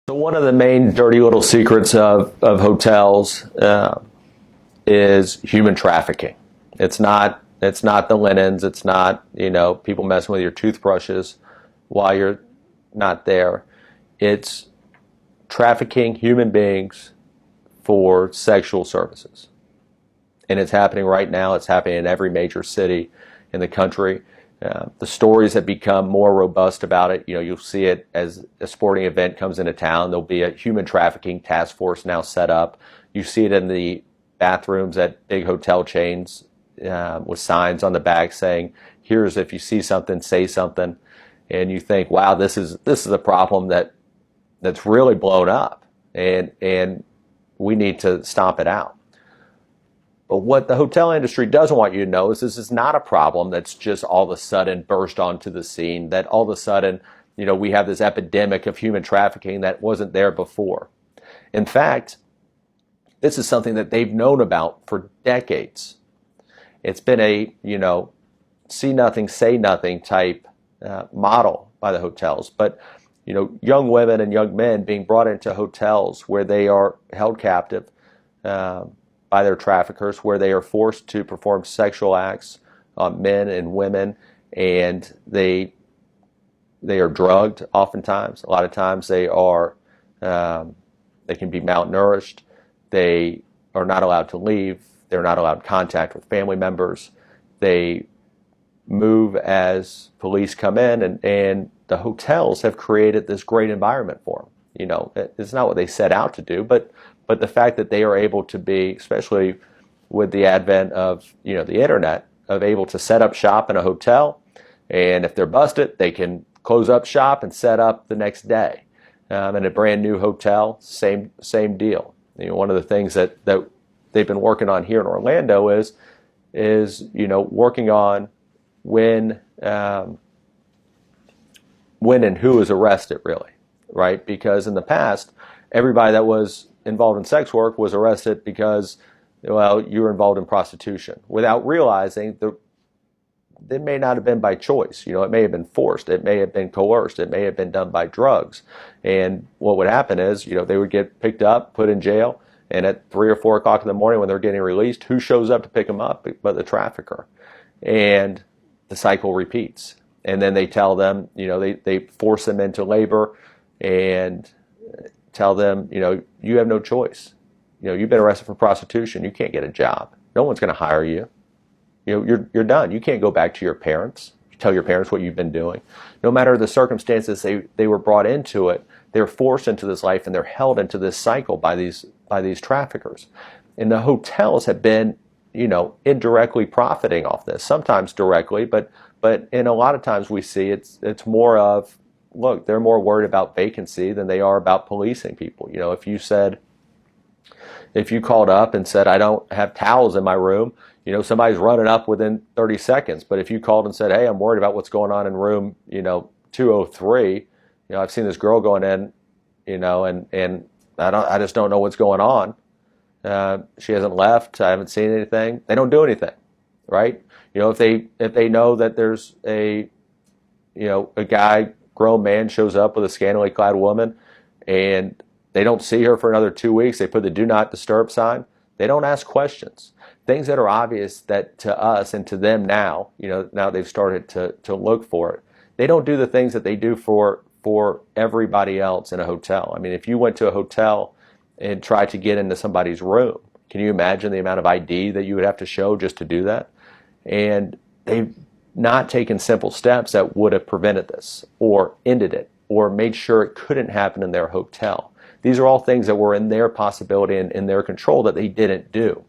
So one of the main dirty little secrets of hotels is human trafficking. It's not the linens. It's not people messing with your toothbrushes while you're not there. It's trafficking human beings for sexual services, and it's happening right now. It's happening in every major city in the country. The stories have become more robust about it. You'll see it as a sporting event comes into town. There'll be a human trafficking task force now set up. You see it in the bathrooms at big hotel chains with signs on the back saying, "Here's if you see something, say something." And you think, "Wow, this is a problem that's really blown up, and we need to stomp it out." But what the hotel industry doesn't want you to know is this is not a problem that's just all of a sudden burst onto the scene, that all of a sudden, we have this epidemic of human trafficking that wasn't there before. In fact, this is something that they've known about for decades. It's been a, see nothing, say nothing type model by the hotels. But, young women and young men being brought into hotels where they are held captive, by their traffickers, where they are forced to perform sexual acts on men and women, and they are drugged. Oftentimes, a lot of times they can be malnourished. They are not allowed to leave. They're not allowed contact with family members. They move as police come in, and the hotels have created this great environment for them. It's not what they set out to do, but the fact that they are able to be, especially with the advent of the internet, of able to set up shop in a hotel, and if they're busted, they can close up shop and set up the next day in a brand new hotel. Same deal. One of the things that they've been working on here in Orlando is working on when and who is arrested, really, right? Because in the past, everybody that was involved in sex work was arrested because, you were involved in prostitution, without realizing that it may not have been by choice. It may have been forced. It may have been coerced. It may have been done by drugs. And what would happen is, they would get picked up, put in jail, and at 3 or 4 o'clock in the morning when they're getting released, who shows up to pick them up but the trafficker? And the cycle repeats. And then they tell them, they force them into labor and tell them, you have no choice. You've been arrested for prostitution. You can't get a job. No one's going to hire you. You're done. You can't go back to your parents. Tell your parents what you've been doing. No matter the circumstances they were brought into it, they're forced into this life, and they're held into this cycle by these traffickers. And the hotels have been, indirectly profiting off this. Sometimes directly, but in a lot of times we see it's more of, look, they're more worried about vacancy than they are about policing people. If you called up and said, "I don't have towels in my room," somebody's running up within 30 seconds. But if you called and said, "Hey, I'm worried about what's going on in room, 203, I've seen this girl going in, and I just don't know what's going on. She hasn't left. I haven't seen anything." They don't do anything, right? If they know that there's a grown man shows up with a scantily clad woman, and they don't see her for another 2 weeks, they put the "do not disturb" sign. They don't ask questions. Things that are obvious that to us and to them now, now they've started to look for it. They don't do the things that they do for everybody else in a hotel. I mean, if you went to a hotel and tried to get into somebody's room, can you imagine the amount of ID that you would have to show just to do that? And they've not taken simple steps that would have prevented this or ended it or made sure it couldn't happen in their hotel. These are all things that were in their possibility and in their control that they didn't do.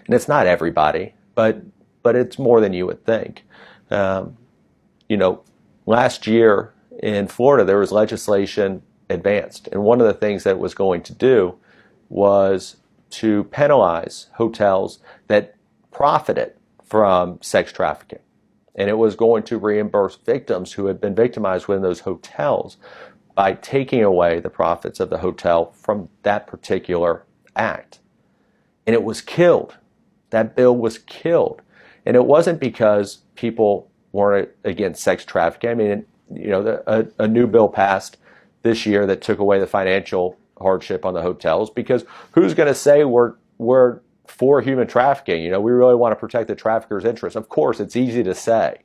And it's not everybody, but it's more than you would think. Last year in Florida, there was legislation advanced. And one of the things that it was going to do was to penalize hotels that profited from sex trafficking. And it was going to reimburse victims who had been victimized within those hotels by taking away the profits of the hotel from that particular act. And it was killed. That bill was killed. And it wasn't because people weren't against sex trafficking. I mean, a new bill passed this year that took away the financial hardship on the hotels, because who's going to say we're for human trafficking? You know, we really want to protect the traffickers' interests. Of course, it's easy to say.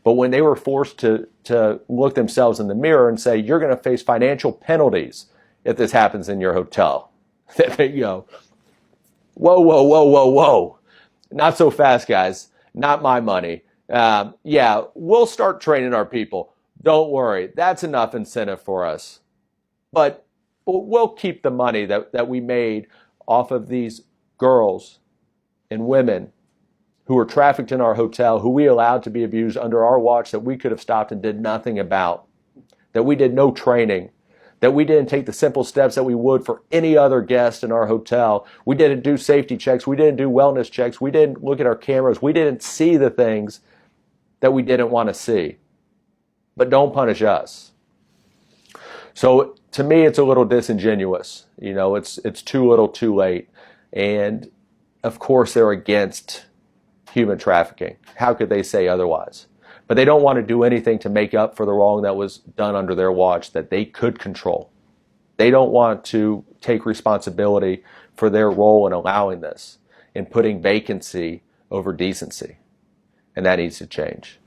But when they were forced to look themselves in the mirror and say, you're going to face financial penalties if this happens in your hotel, they go, whoa, whoa, whoa, whoa, whoa. Not so fast, guys. Not my money. Yeah, we'll start training our people. Don't worry. That's enough incentive for us. But we'll keep the money that we made off of these girls and women who were trafficked in our hotel, who we allowed to be abused under our watch, that we could have stopped and did nothing about, that we did no training, that we didn't take the simple steps that we would for any other guest in our hotel. We didn't do safety checks. We didn't do wellness checks. We didn't look at our cameras. We didn't see the things that we didn't want to see. But don't punish us. So to me, it's a little disingenuous. You know, it's too little, too late. And of course, they're against human trafficking. How could they say otherwise? But they don't want to do anything to make up for the wrong that was done under their watch that they could control. They don't want to take responsibility for their role in allowing this, in putting vacancy over decency. And that needs to change.